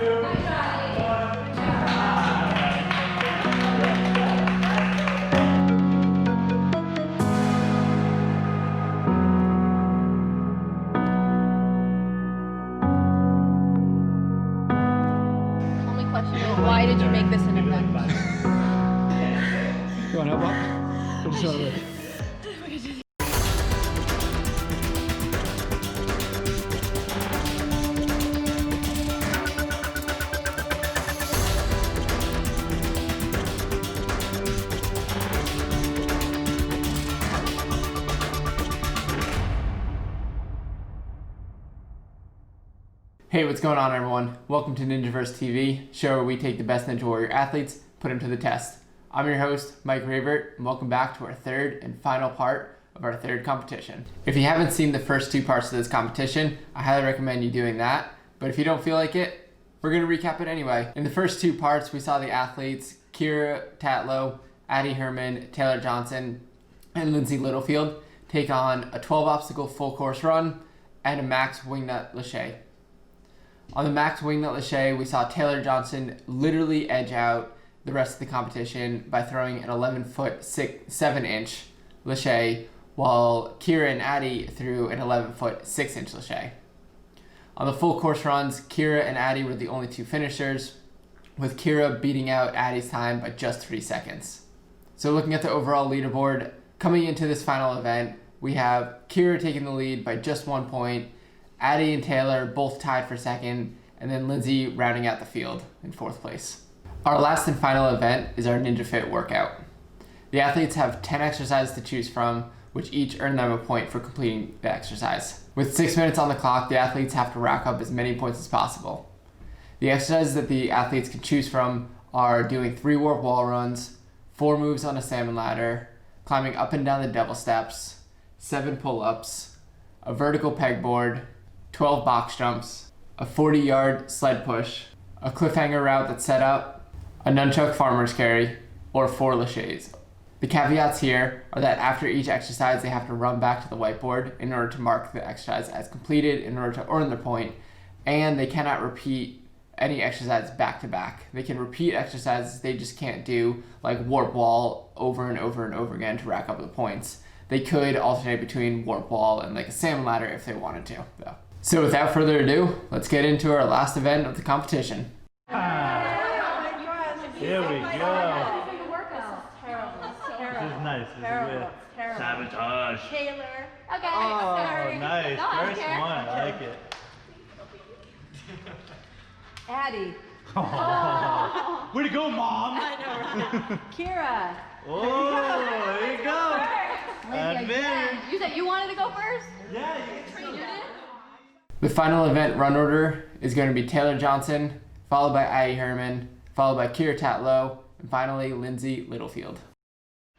Only question is, why did you make this an event? You want help up? We'll just over. Hey, what's going on everyone? Welcome to Ninjaverse TV, show where we take the best Ninja Warrior athletes, put them to the test. I'm your host, Mike Ravert, and welcome back to our third and final part of our third competition. If you haven't seen the first two parts of this competition, I highly recommend you doing that, but if you don't feel like it, we're going to recap it anyway. In the first two parts, we saw the athletes Kyra Tatlow, Addy Herman, Taylor Johnson, and Lyndsey Littlefield take on a 12 obstacle full course run and a max wingnut lache. On the max wingnut lache, we saw Taylor Johnson literally edge out the rest of the competition by throwing an 11-foot 7-inch lache, while Kyra and Addy threw an 11-foot 6-inch lache. On the full course runs, Kyra and Addy were the only two finishers, with Kyra beating out Addy's time by just 3 seconds. So looking at the overall leaderboard, coming into this final event, we have Kyra taking the lead by just 1 point, Addy and Taylor both tied for second, and then Lyndsey rounding out the field in 4th place. Our last and final event is our Ninja Fit workout. The athletes have 10 exercises to choose from, which each earn them a point for completing the exercise. With 6 minutes on the clock, the athletes have to rack up as many points as possible. The exercises that the athletes can choose from are doing 3 warp wall runs, 4 moves on a salmon ladder, climbing up and down the devil steps, 7 pull-ups, a vertical pegboard, 12 box jumps, a 40-yard sled push, a cliffhanger route that's set up, a nunchuck farmer's carry, or 4 laches. The caveats here are that after each exercise they have to run back to the whiteboard in order to mark the exercise as completed in order to earn their point, and they cannot repeat any exercise back to back. They can repeat exercises they just can't do, like warp wall over and over and over again to rack up the points. They could alternate between warp wall and like a salmon ladder if they wanted to, though. So without further ado, let's get into our last event of the competition. Here we go. This is nice. This is good. Sabotage. Taylor. Okay. Oh, sorry. nice. No, First one. I like it. Addy. Oh. Way to go, Mom. I know, right? Kyra. Oh, there you go. Advantage. You said you wanted to go first? Yeah, you You did? The final event run order is going to be Taylor Johnson, followed by Addy Herman, followed by Kyra Tatlow, and finally Lyndsey Littlefield.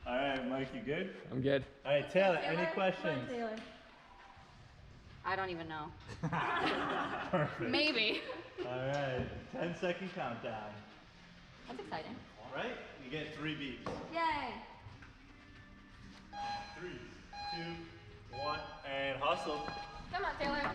All right, Mike, you good? I'm good. All right, Taylor, any questions? I don't even know. Perfect. Maybe. All right, 10-second countdown. That's exciting. All right, you get 3 beeps. Yay. 3, 2, 1, and hustle. Come on, Taylor.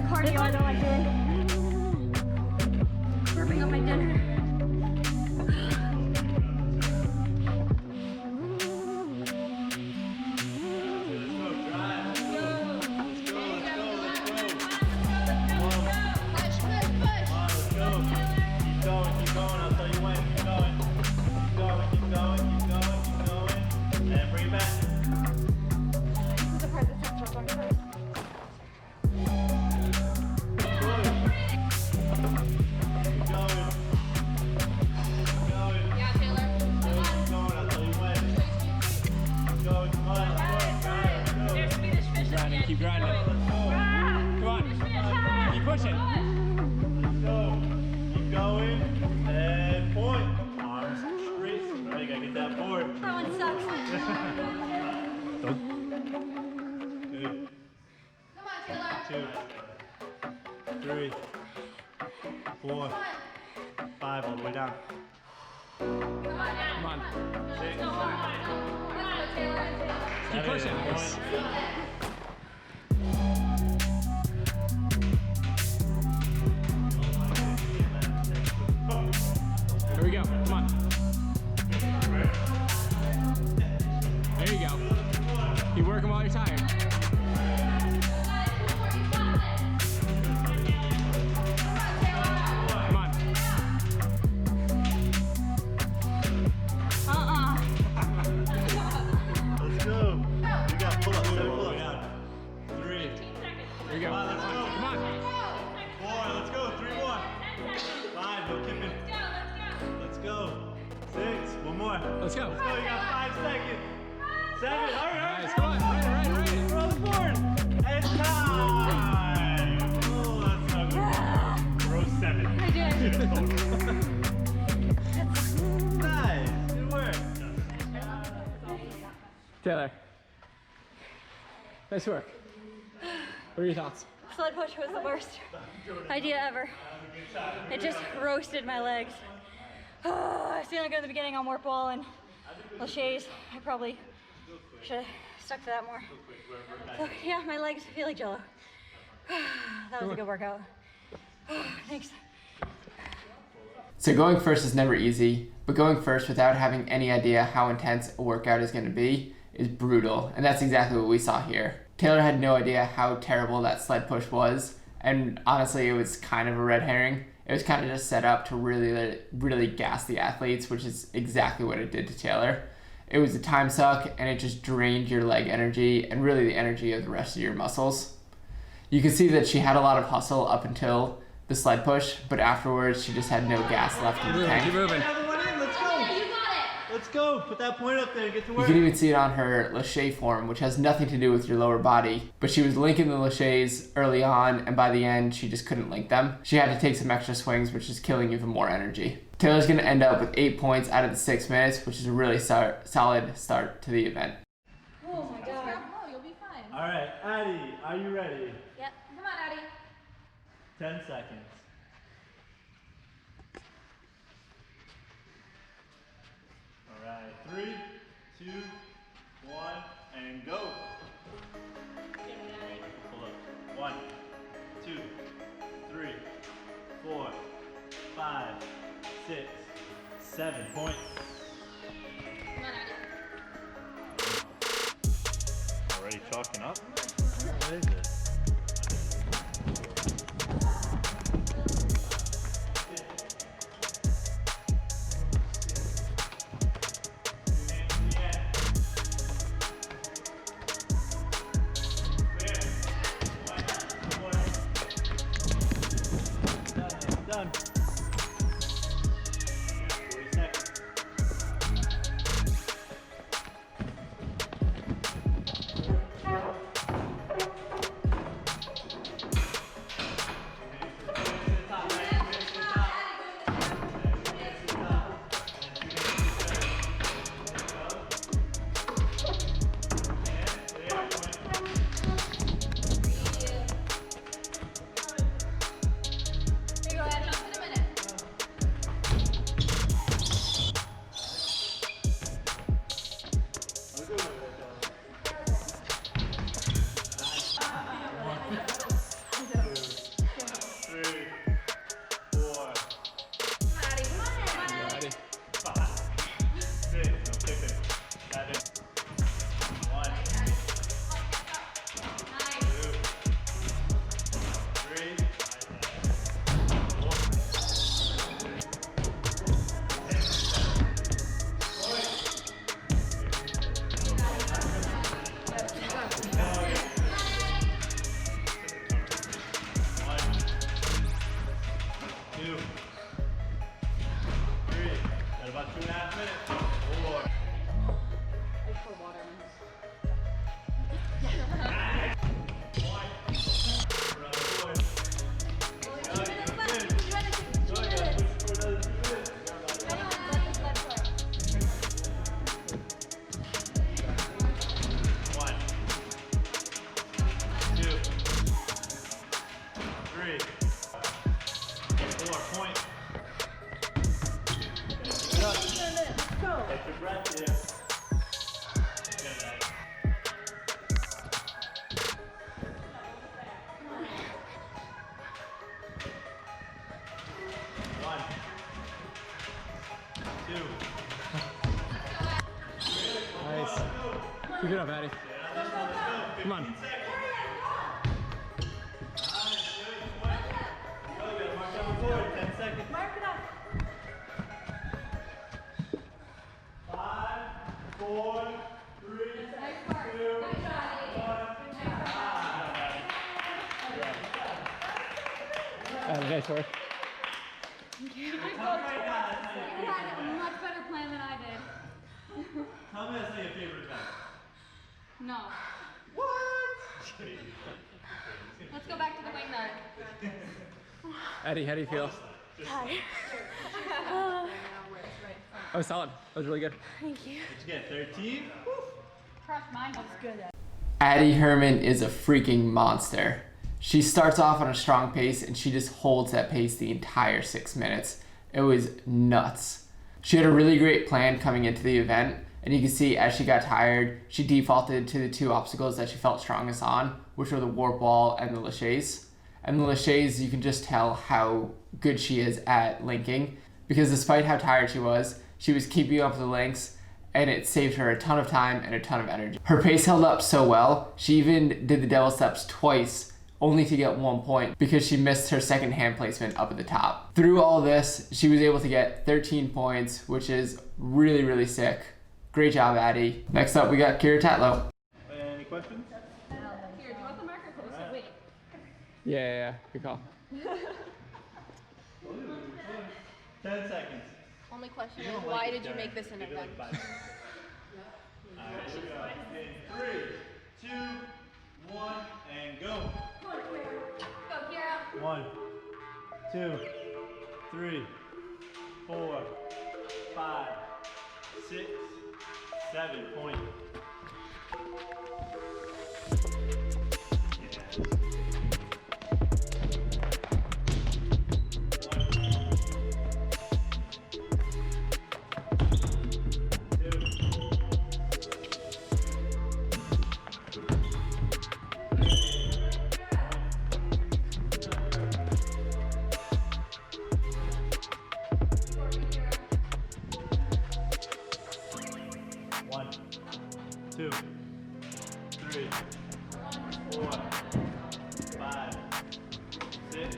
cardio I don't like doing. Burping up my dinner. 4, 5, all the way down. Come on. 6, Keep 7, pushing. Here we go. Come on. There you go. Keep working while you're tired. Come on. Let's go. We got pull-ups. 7 pull-ups. 3. Here we go. Come on, let's go. Come on. 4, let's go. 3 more. 5, no kipping. Let's go. 6, 1 more. Let's go. Let's go, you got 5 seconds. 7, hurry, Nice. Come on. Right. We're on the board. And time. Oh, that's not good. Row 7. I did. Nice. Good work. Taylor. Nice work. What are your thoughts? Sled push was the worst idea ever. It just roasted my legs. I was feeling good in the beginning on warp wall and laches. I probably should have stuck to that more. So yeah, my legs feel like jello. That was a good workout. Thanks. So going first is never easy, but going first without having any idea how intense a workout is going to be is brutal, and that's exactly what we saw here. Taylor had no idea how terrible that sled push was, and honestly it was kind of a red herring. It was kind of just set up to really gas the athletes, which is exactly what it did to Taylor. It was a time suck, and it just drained your leg energy and really the energy of the rest of your muscles. You can see that she had a lot of hustle up until the sled push, but afterwards she just had no gas left in the tank. Keep moving. Another one in. Let's go. You got it. Let's go. Put that point up there and get to You work. can even see it on her lache form, which has nothing to do with your lower body. But she was linking the laches early on, and by the end, she just couldn't link them. She had to take some extra swings, which is killing even more energy. Taylor's going to end up with 8 points out of the 6 minutes, which is a really solid start to the event. Oh my god. Oh, you'll be fine. All right, Addy, are you ready? Yep. Come on, Addy. 10 seconds. All right, 3, 2, 1, and go. Pull up. 1, 2, 3, 4, 5, 6, 7 points. Come on, Addy. Already chalking up? What is this? Done. 40 seconds. Keep it up, Addy. Come on. Mark it up. 5, 4, 3, 2, 1. Nice work. You had a much better plan than I did. Tell me that's not your favorite event. No. What? Let's go back to the wing nut. Addy, how do you feel? Hi. Oh, solid. That was really good. Thank you. What'd you get, 13? Crushed mine. That was good. Addy Herman is a freaking monster. She starts off on a strong pace and she just holds that pace the entire 6 minutes. It was nuts. She had a really great plan coming into the event, and you can see as she got tired, she defaulted to the 2 obstacles that she felt strongest on, which were the warp wall and the laches. And the laches, you can just tell how good she is at linking, because despite how tired she was keeping up with the links, and it saved her a ton of time and a ton of energy. Her pace held up so well, she even did the devil steps twice, only to get 1 point because she missed her second hand placement up at the top. Through all this, she was able to get 13 points, which is really, really sick. Great job, Addy. Next up, we got Kyra Tatlow. Any questions? Here, do you want the marker closer? Wait. Yeah. Good call. 10 seconds. Only question is, why did you make this an event? Alright, here we go. In 3, 2, 1, and go. Go, Kyra. 1, 2, 3, 4, 5, 6, 7 point. Two, 3, 4, 5, 6.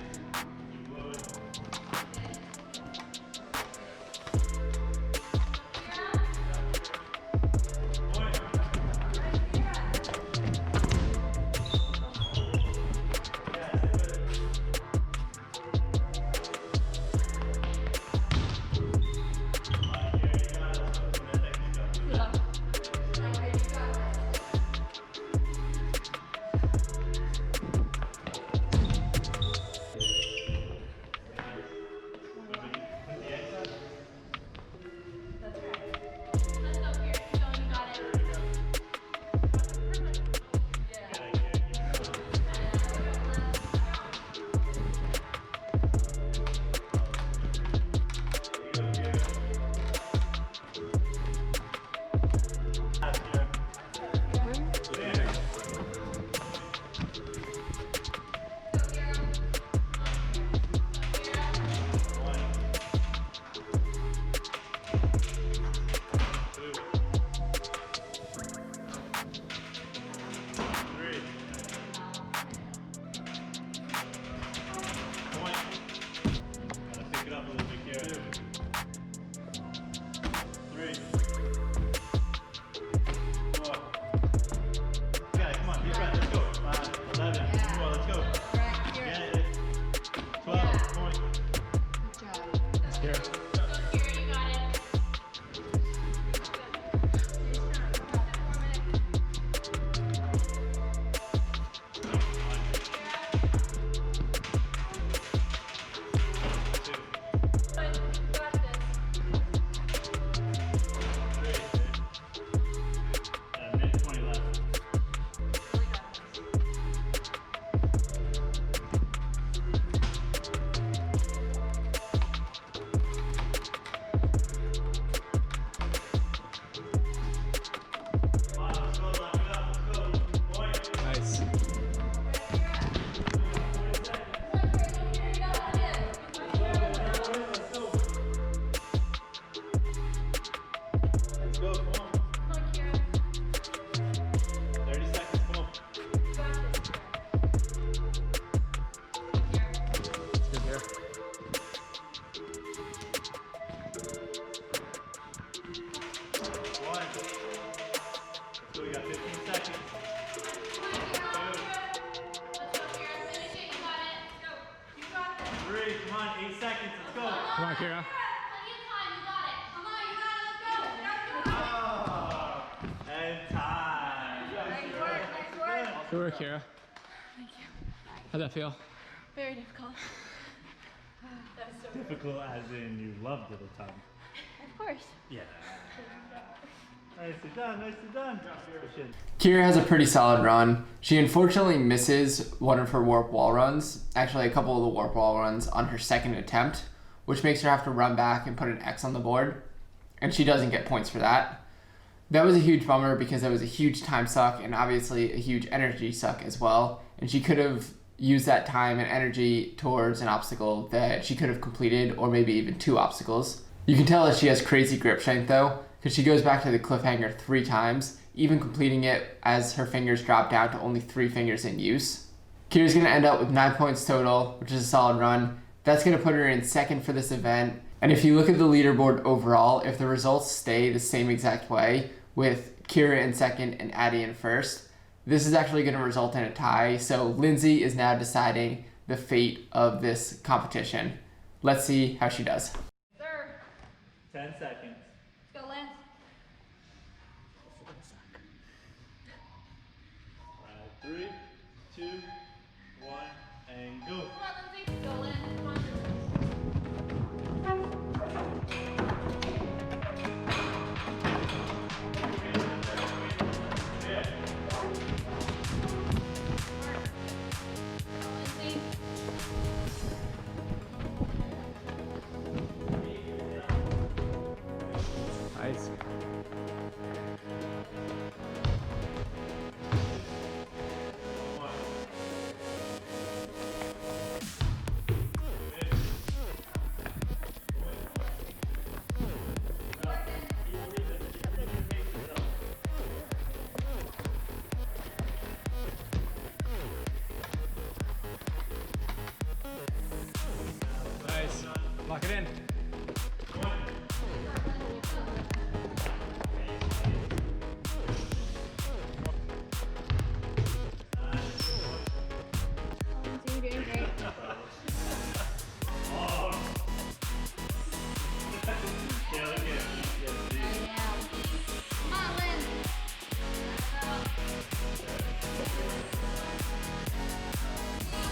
Good work, Kyra. Thank you. How'd that feel? Very difficult. Difficult as in you loved it a ton. Of course. Yeah. Nicely done, nicely done. Kyra has a pretty solid run. She unfortunately misses one of her warp wall runs, actually a couple of the warp wall runs on her second attempt, which makes her have to run back and put an X on the board, and she doesn't get points for that. That was a huge bummer because that was a huge time suck and obviously a huge energy suck as well, and she could have used that time and energy towards an obstacle that she could have completed, or maybe even 2 obstacles. You can tell that she has crazy grip strength though, because she goes back to the cliffhanger 3 times, even completing it as her fingers drop down to only 3 fingers in use. Kyra's going to end up with 9 points total, which is a solid run. That's going to put her in second for this event. And if you look at the leaderboard overall, if the results stay the same exact way, with Kyra in second and Addy in first, this is actually going to result in a tie. So Lyndsey is now deciding the fate of this competition. Let's see how she does. Sir. 10 seconds. Let's go, Lance. 3, 2, 1, and go. Come on, Lyndsey. Go, Lance. Come on. Nice. Nice. Lock it in. You're doing great. Yeah, look at it. I am. Come on, Lynn.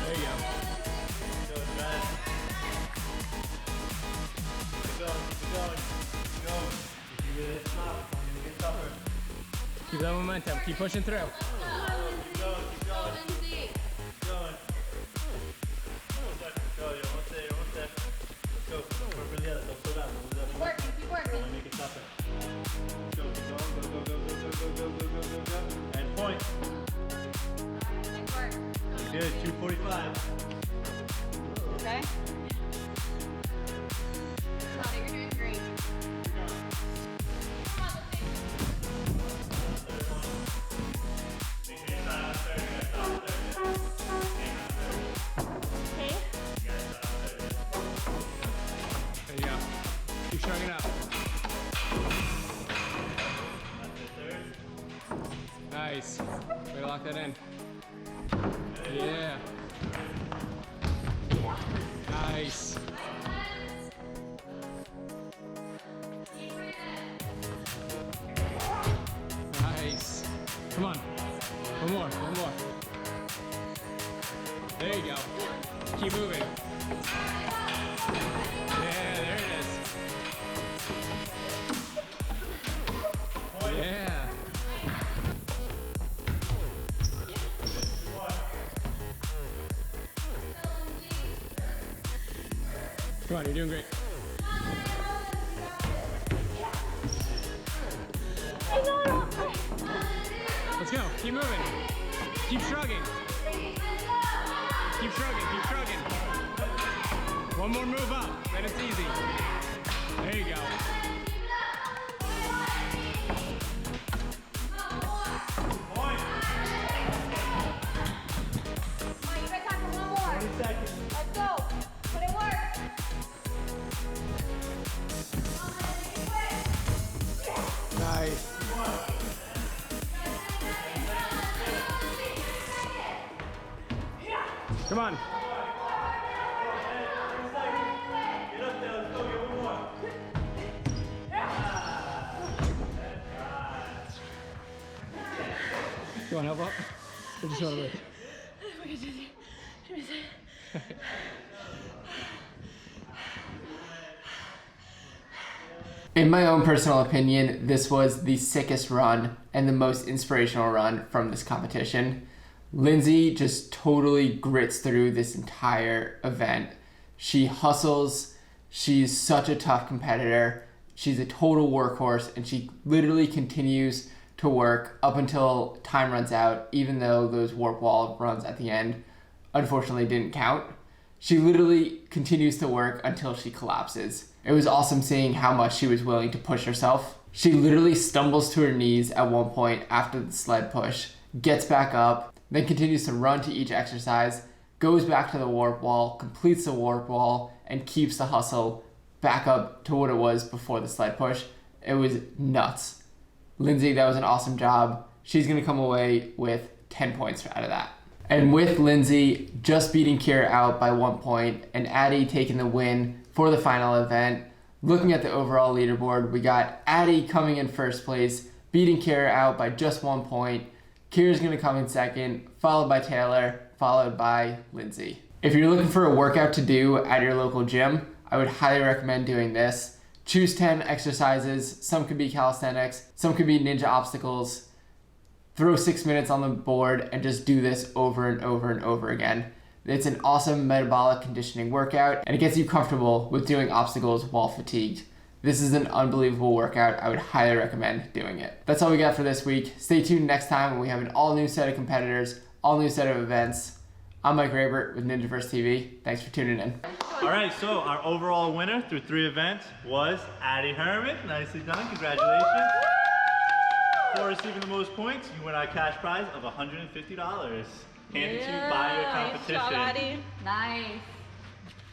There you go. Go, guys. Keep going, keep going. Keep going. If you really stop, it's only gonna get tougher. Keep that momentum. Keep pushing through. Keep going, keep going. Keep going. Go, you're almost there, you're almost there. Let's go. Work really hard. Don't slow down. Don't slow down. Keep working. Only make it tougher. Let's go, keep going. Go, go, go, go, go, go, go, go, go, go. And point. Nice work. Good, 245. Okay. Come on, you're doing great. Come on, Okay. There you go. Keep shrugging up. Nice. Way to lock that in. Yeah. Nice. Nice. Come on. One more. One more. There you go. Keep moving. Yeah, there it is. Yeah. Come on, you're doing great. Let's go. Keep moving. Keep shrugging. Keep shrugging. Keep shrugging. One more move up, then it's easy. There you go. Let's go. Put in work. Nice. Come on. You want help up? I just want to wait. In my own personal opinion, this was the sickest run and the most inspirational run from this competition. Lyndsey just totally grits through this entire event. She hustles. She's such a tough competitor. She's a total workhorse, and she literally continues to work up until time runs out, even though those warp wall runs at the end unfortunately didn't count. She literally continues to work until she collapses. It was awesome seeing how much she was willing to push herself. She literally stumbles to her knees at one point after the sled push, gets back up, then continues to run to each exercise, goes back to the warp wall, completes the warp wall, and keeps the hustle back up to what it was before the sled push. It was nuts. Lyndsey, that was an awesome job. She's gonna come away with 10 points out of that. And with Lyndsey just beating Kyra out by 1 point and Addy taking the win for the final event, looking at the overall leaderboard, we got Addy coming in first place, beating Kyra out by just 1 point. Kyra's gonna come in second, followed by Taylor, followed by Lyndsey. If you're looking for a workout to do at your local gym, I would highly recommend doing this. Choose 10 exercises. Some could be calisthenics, some could be ninja obstacles. Throw 6 minutes on the board and just do this over and over and over again. It's an awesome metabolic conditioning workout, and it gets you comfortable with doing obstacles while fatigued. This is an unbelievable workout. I would highly recommend doing it. That's all we got for this week. Stay tuned next time when we have an all new set of competitors, all new set of events. I'm Mike Rabert with Ninjaverse TV. Thanks for tuning in. All right, so our overall winner through 3 events was Addy Herman. Nicely done, congratulations. For receiving the most points, you win our cash prize of $150. Handed to you by your competition. Nice job, Addy. Nice.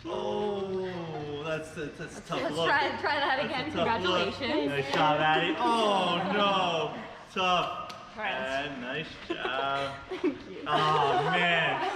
Oh, that's a tough Let's look. try that again. That's a tough look. Congratulations. Nice job, Addy. Oh no, tough. Friends. And nice job. Oh,